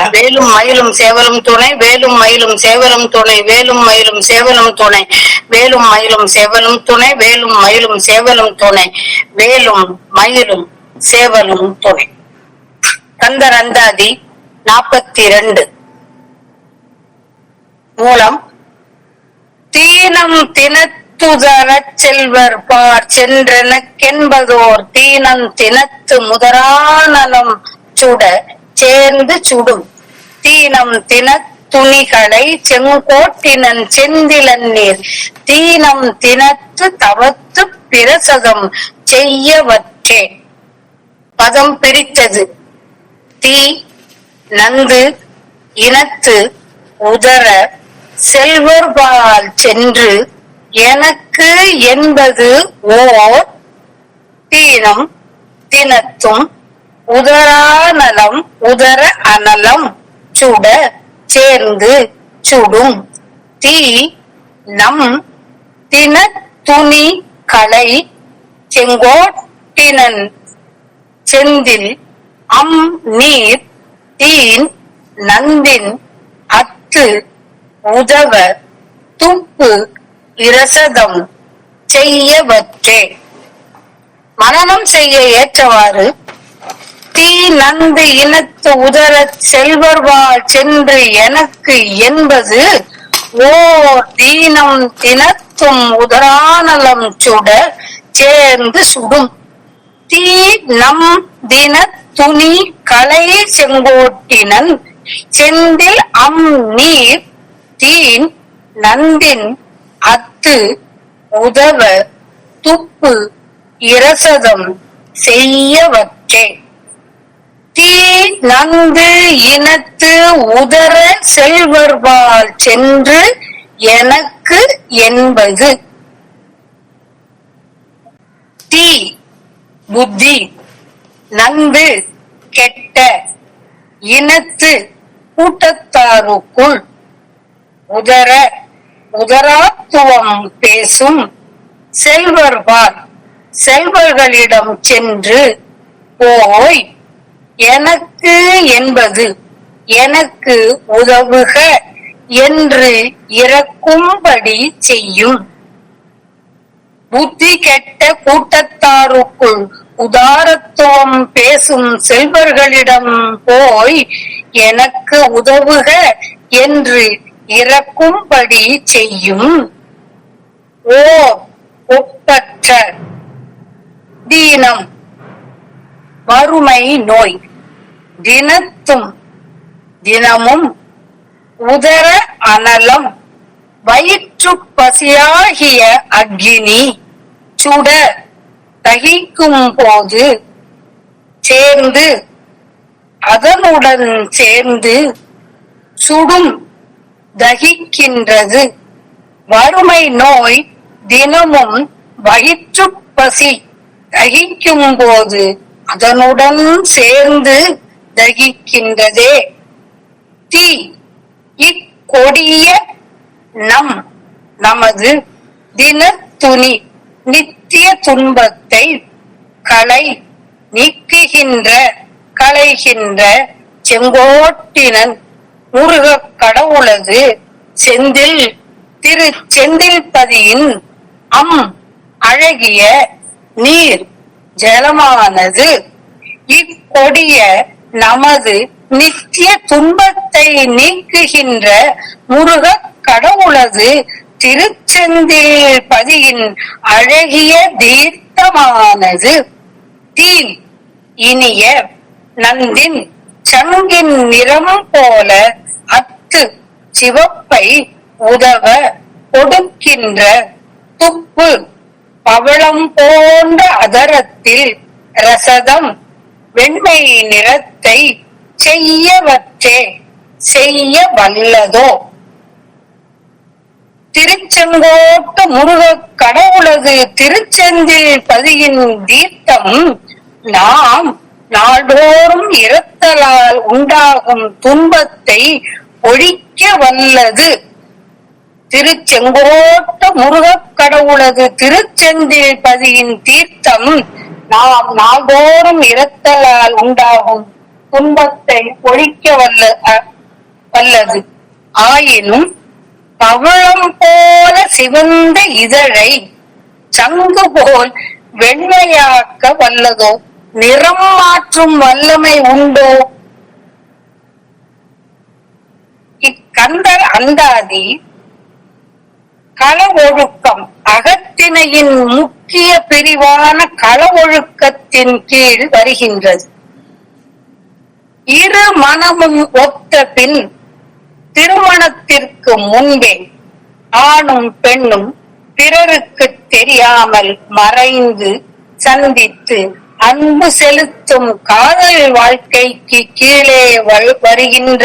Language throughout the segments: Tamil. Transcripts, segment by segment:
வேலும் மயிலும் சேவலும் துணை, வேலும் மயிலும் சேவலும் துணை, வேலும் மயிலும் சேவலும் துணை, வேலும் மயிலும் சேவலும் துணை, வேலும் மயிலும் சேவலும் துணை, வேலும் மயிலும் சேவலும் துணை. கந்தர் அந்தாதி 42. மூலம் தீனம் தினத்துதரச் செல்வர் பார் சென்றெனக்கென்பதோர் தீனம் தினத்து முதரானலம் சுட சேர்ந்து சுடும் தீனம் தினத்துணிகளை செங்கோட்டினன் செந்திலநீர் தீனம் தினத்து தவத்து பிரசதம் செய்யவற்றே. பதம் பிரித்தது. தீ நந்து இனத்து உதர செல்வர்பால் சென்று எனக்கு என்பது ஓர் தீனம் தினத்தும் உதரானலம் உதர அனலம் சுட சேர்ந்து சுடும் தீ நம் தின துணி களை செங்கோட்டினன் செந்தில் அம் நீர் தீன் நந்தின் அத்து உதவ துப்பு இரசதம் செய்யவற்றே. மனனம் செய்ய ஏற்றவாறு தீ நந்து இனத்து உதர செல்வர்வாள் சென்று எனக்கு என்பது ஓர் தீனம் தினத்தும் உதரானலம் சுட சேர்ந்து சுடும் தீ நம் தின துணி களை செங்கோட்டினன் செந்தில் அம் நீர் தீன் நந்தின் அத்து உதவ துப்பு இரசதம் செய்யவற்றே. தீ நந்து இனத்து உதர செல்வர்பால் சென்று எனக்கு என்பது. தீ புத்தி, நந்து கெட்ட, இனத்து கூட்டத்தாருக்குள், உதர உதராத்துவம் பேசும் செல்வர்பால் செல்வர்களிடம் சென்று போய் எனக்கு என்பது எனக்கு உதவுக என்று இறக்கும்படி செய்யும். புத்தி கெட்ட கூட்டத்தாருக்குள் உதாரத்துவம் பேசும் செல்வர்களிடம் போய் எனக்கு உதவுக என்று இறக்கும்படி செய்யும். ஓ ஒப்பற்ற தீனம் வறுமை நோய் தினத்தும் தினமும் உதர அனலம் வயிற்று பசியாகிய அக்னி சுட தகிக்கும் போது சேர்ந்து அதனுடன் சேர்ந்து சுடும் தகிக்கின்றது. வறுமை நோய் தினமும் வயிற்று பசி தகிக்கும் போது அதனுடன் சேர்ந்து தகிக்கின்றதே. தீ இக்கொடிய நமது தின துணி நித்திய துன்பத்தை களை நீக்குகின்ற களைகின்ற செங்கோட்டினன் முருகக் கடவுளது செந்தில் திரு செந்தில்பதியின் அழகிய நீர் ஜலமானது இக்கொடிய நமது நித்திய துன்பத்தை நீக்குகின்ற முருகக் கடவுளது திருச்செந்தில் பதியின் அழகிய தீர்த்தமானது. தீன் இனிய நந்தின் சங்கின் நிறம் போல அத்து சிவப்பை உதவ கொடுக்கின்ற துப்பு பவளம் போன்ற அதரத்தில் ரசதம் வெண்மை நிறத்தை செய்யவற்றே செய்ய வல்லதோ. திருச்செங்கோட்டு முருகக் கடவுளது திருச்செந்தில் பதியின் தீர்த்தம் நாம் நாள்தோறும் இரத்தலால் உண்டாகும் துன்பத்தை ஒழிக்க வல்லது. திருச்செங்கோட்டு முருகக் கடவுளது திருச்செந்தில் பதியின் தீர்த்தம் நாம் நாள்தோறும் இரத்தலால் உண்டாகும் துன்பத்தை ஒழிக்க வல்லது. ஆயினும் பவளம் போல சிவந்த இதழை சங்கு போல் வெண்மையாக்க வல்லதோ? நிறம் மாற்றும் வல்லமை உண்டோ? இக்கந்தர் அந்தாதி கள ஒழுக்கம் அகத்திணையின் முக்கிய பிரிவான கள ஒழுக்கத்தின் கீழ் வருகின்றது. இரு மனமும் ஒத்த பின் திருமணத்திற்கு முன்பே ஆணும் பெண்ணும் பிறருக்கு தெரியாமல் மறைந்து சந்தித்து அன்பு செலுத்தும் காதல் வாழ்க்கைக்கு கீழே வருகின்ற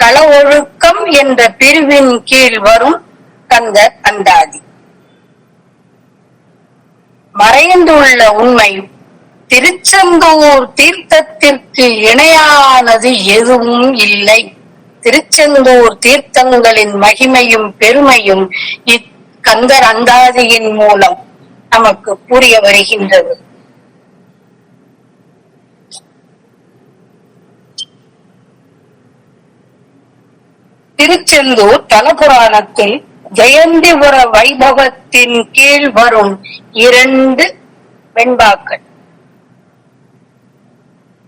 கள ஒழுக்கம் என்ற பிரிவின் கீழ் வரும் கந்தர் அந்தாதி. மறைந்துள்ள உண்மை திருச்செந்தூர் தீர்த்தத்திற்கு இணையானது எதுவும் இல்லை. திருச்செந்தூர் தீர்த்தங்களின் மகிமையும் பெருமையும் இக்கந்தர் அந்தாதியின் மூலம் நமக்கு புரிய வருகின்றது. திருச்செந்தூர் தலபுராணத்தில் ஜெயந்திபுர வைபவத்தின் கீழ் வரும் 2 வெண்பாக்கள்.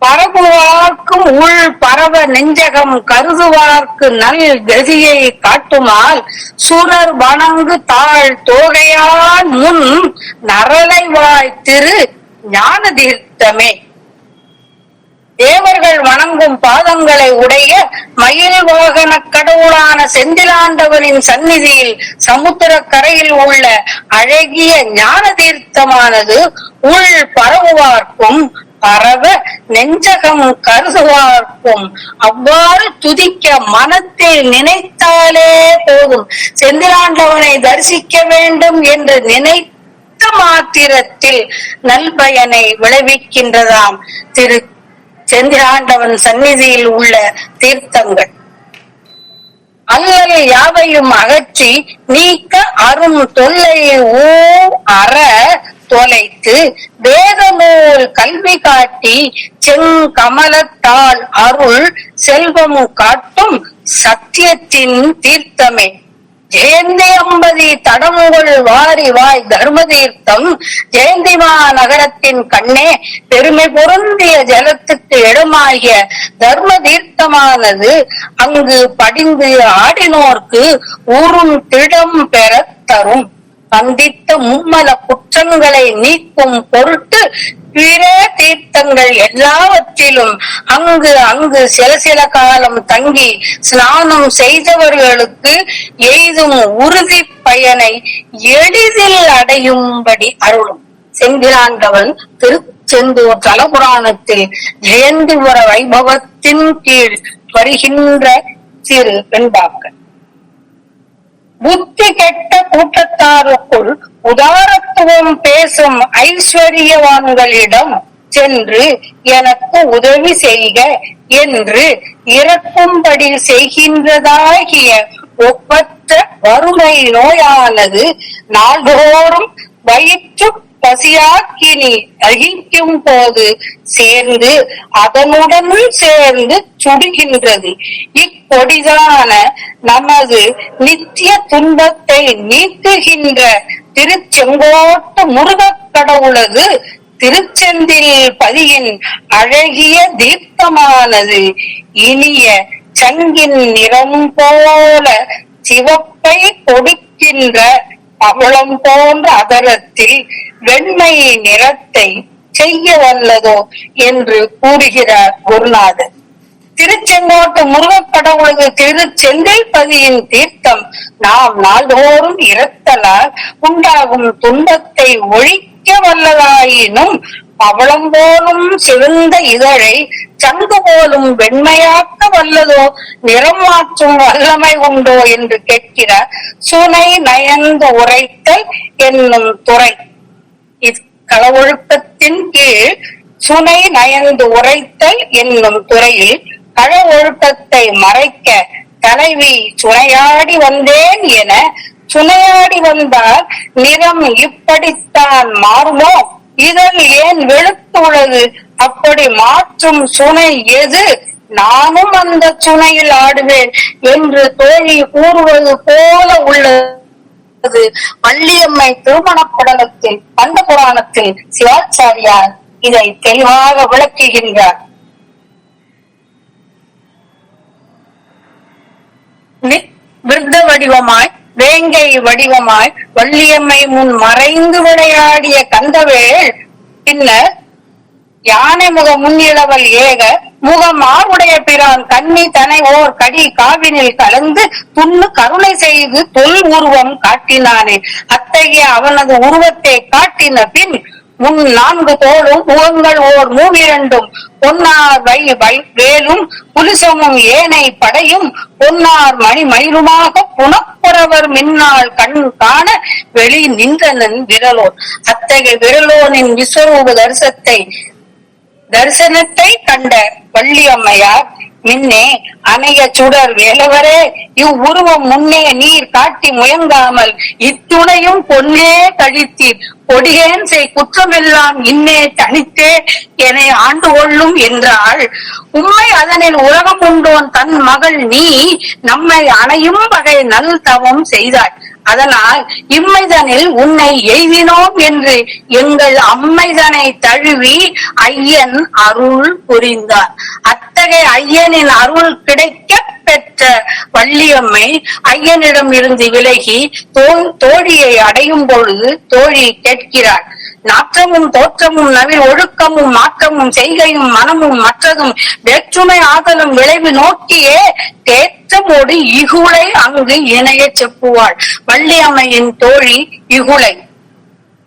பரவுவார்க்கும் உள் பரவ நெஞ்சகம் கருதுவார்க்கு நல் கதியை காட்டுமால் சுரர் வணங்கு தாழ் தோகையான் முன் நரலைவாய் திரு ஞான தீர்த்தமே. தேவர்கள் வணங்கும் பாதங்களை உடைய மயில் வாகன கடவுளான செந்திலாண்டவனின் சந்நிதியில் சமுத்திர கரையில் உள்ள அழகிய ஞான தீர்த்தமானது உள் பரவுவார்க்கும் பரவ நெஞ்சகம் கருதுவார்க்கும் அவ்வாறு துதிக்க மனத்தில் நினைத்தாலே போதும். செந்திலாண்டவனை தரிசிக்க வேண்டும் என்று நினைத்த மாத்திரத்தில் நல்பயனை விளைவிக்கின்றதாம் திரு செந்திலாண்டவன் சந்நிதியில் உள்ள தீர்த்தங்கள். அல்லல் யாவையும் அகற்றி நீக்க அரும் தொல்லை அற தொலைத்து வேத நூல் கல்வி காட்டி செங்கமலத்தால் அருள் செல்வம் காட்டும் சத்தியத்தின் தீர்த்தமே. ஜெயந்தி அம்பதி தடமுகள் வாரி வாய் தர்ம தீர்த்தம் ஜெயந்திமா நகரத்தின் கண்ணே பெருமை பொருந்திய ஜலத்துக்கு இடமாகிய தர்ம தீர்த்தமானது அங்கு படிந்து ஆடினோர்க்கு ஊரும் திடம் பெற தரும். சந்தித்த மும்மல குற்றங்களை நீக்கும் பொருட்டு பிற தீர்த்தங்கள் எல்லாவற்றிலும் அங்கு சில காலம் தங்கி ஸ்நானம் செய்தவர்களுக்கு எய்தும் உறுதி பயனை எளிதில் அடையும்படி அருளும். செந்திலாண்டவன் திருச்செந்தூர் தலபுராணத்தில் ஜெயந்திபுர வைபவத்தின் கீழ் வருகின்ற சிறு வெண்பாக்கள். புத்தி கெட்ட கூட்டத்தாருக்குள் உதாரத்துவம் பேசும் ஐஸ்வர்யவான்களிடம் சென்று எனக்கு உதவி செய்க என்று இறக்கும்படி செய்கின்றதாகிய ஒப்பற்ற வறுமை நோயானது நாள்தோறும் வயிற்று பசியாக்கினி அகிக்கும் போது சேர்ந்து அதனுடன் சேர்ந்து சுடுகின்றது. இக்கொடிதான நமது நித்திய துன்பத்தை நீக்குகின்ற திருச்செங்கோட்டு முருகக் கடவுளது திருச்செந்தில் பதியின் அழகிய தீர்த்தமானது இனிய சங்கின் நிறம் போல சிவப்பை கொடுக்கின்ற பவளம் போன்ற அதரத்தில் வெண்மை நிறத்தை செய்ய வல்லதோ என்று கூறுகிறார் குருநாதர். திருச்செங்கோட்டு முருகக் கடவுளது திருச்செந்தில் பதியின் தீர்த்தம் நாம் நாள்தோறும் இரத்தலால் உண்டாகும் துன்பத்தை ஒழிக்க வல்லதாயினும் பவளம் போலும் சிவந்த இதழை சங்கு போலும் வெண்மையாக்க வல்லதோ? நிறம் மாற்றும் வல்லமை உண்டோ என்று கேட்கிறார். சுனை நயந்து உரைத்தல் என்னும் துறை. களவொழுக்கத்தின் கீழ் சுனை நயந்து உரைத்தல் என்னும் துறையில் கள ஒழுக்கத்தை மறைக்க தலைவி சுனையாடி வந்தேன் என சுனையாடி வந்தால் நிறம் இப்படித்தான் மாறுமோ? இதழ் ஏன் வெளுத்துள்ளது? அப்படி மாற்றும் சுனை எது, நானும் அந்த சுனையில் ஆடுவேன் என்று தோழி கூறுவது போல உள்ளது வள்ளியம்மை திருமணப்படலத்தில் கந்த புராணத்தில் சிவாச்சாரியார் இதை தெளிவாக விளக்குகின்றார். விருத்த வடிவமாய் வேங்கை வடிவமாய் வள்ளியம்மை முன் மறைந்து விளையாடிய கந்தவேள் பின்னர் யானை முக முன்னிலவல் ஏக முகமாவுடைய பிரான் கன்னி தனை ஓர் கடி காவினில் கலந்து துண்ணு கருணை செய்து தொல் உருவம் காட்டினானே. அத்தகைய அவனது உருவத்தை காட்டின பின் முன் 4 தோளும் முகங்கள் ஓர் 32 பொன்னார் வேலும் புலிசமும் ஏனை படையும் பொன்னார் மணி மயிலுமாக புனப்புறவர் மின்னால் கண் காண வெளி நின்றனன் விரலோன். அத்தகைய விரலோனின் விஸ்வரூப தரிசனத்தை கண்ட வள்ளியம்மையார் மின்னே அணைய சுடர் வேலவரே, இவ்வுருவம் முன்னே நீர் காட்டி முயங்காமல் இத்துணையும் பொன்னே கழித்தீர், கொடியேன் செய் குற்றமெல்லாம் இன்னே தனித்தே என ஆண்டு கொள்ளும் என்றாள். உண்மை அதனில் உலகம் உண்டோன் தன் மகள் நீ நம்மை அணையும் வகை நல் தவம் செய்தாய். அதனால் இம்மைதனில் உன்னை எய்தினோம் என்று எங்கள் அம்மைதனை தழுவி ஐயன் அருள் புரிந்தார். அத்தகைய ஐயனின் அருள் கிடைக்க பெற்ற வள்ளியம்மை ஐயனிடம் இருந்து விலகி தோழியை அடையும் பொழுது தோழி கேட்கிறாள், நாற்றமும் தோற்றமும் நவில் ஒழுக்கமும் மாற்றமும் செய்கையும் மனமும் மற்றதும் வேற்றுமை ஆதலும் விளைவு நோக்கியே தேற்றமோடு இகுளை அங்கு இணைய செப்புவாள். வள்ளியம்மையின் தோழி இகுளை.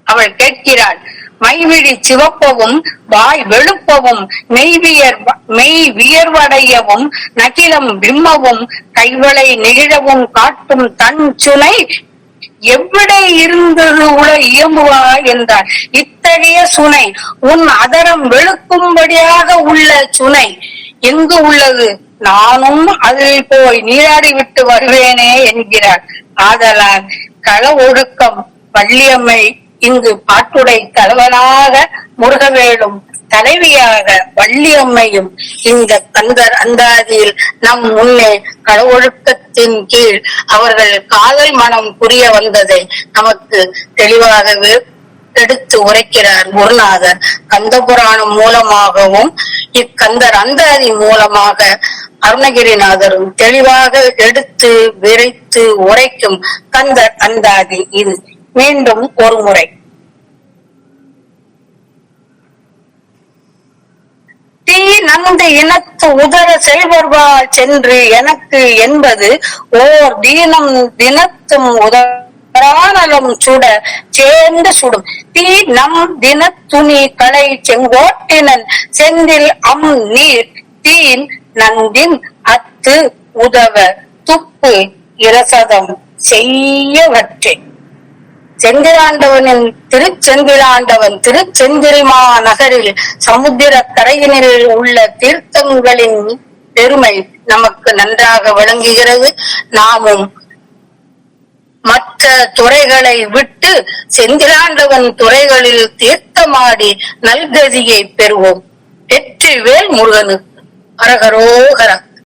அவள் கேட்கிறாள், மைவிழி சிவப்பவும் வாய் வெளுப்பவும் மெய் வியர்வடையவும் நகிலம் விம்மவும் கைவளை நெகிழவும் காட்டும் தன் சுனை எவ்விடை இருந்தது உல இயம்புவா என்றார். இத்தகைய சுனை உன் அதரம் வெளுக்கும்படியாக உள்ள சுனை எங்கு உள்ளது? நானும் அதில் போய் நீராடி விட்டு வருவேனே என்கிறார். ஆதலால் கள ஒழுக்கம் வள்ளியம்மை இங்கு பாட்டுடை தலைவனாக முருகவேலும் தலைவியாக வள்ளியம்மையும் இந்த கந்தர் அந்தாதியில் நம் முன்னே கடவுழுக்கத்தின் கீழ் அவர்கள் காதல் மனம் புரிய வந்ததை நமக்கு தெளிவாகவே எடுத்து உரைக்கிறார் குருநாதர். கந்த புராணம் மூலமாகவும் இக்கந்தர் அந்தாதி மூலமாக அருணகிரிநாதரும் தெளிவாக எடுத்து விரைத்து உரைக்கும் கந்தர் அந்தாதி இது. மீண்டும் ஒரு முறை, தீ நந்து இனத்து உதர செல்வர்வாள் சென்று எனக்கு என்பது ஓர் தீனம் தினத்தும் உதரானலம் சுட சேர்ந்து சுடும். தீ நம் தின துணி களை செங்கோட்டினன் செந்தில் அம் நீர் தீன் நந்தின் அத்து உதவ துப்பு இரசதம் செய்யவற்றே. செந்திலாண்டவனின் திருச்செந்திலாண்டவன் திருச்செந்திரிமா நகரில் சமுத்திர கரையினில் உள்ள தீர்த்தங்களின் பெருமை நமக்கு நன்றாக விளங்குகிறது. நாமும் மற்ற துறைகளை விட்டு செந்திலாண்டவன் துறைகளில் தீர்த்தமாடி நல்கதியை பெறுவோம். வெற்றிவேல் முருகனுக்கு அரகரோகர.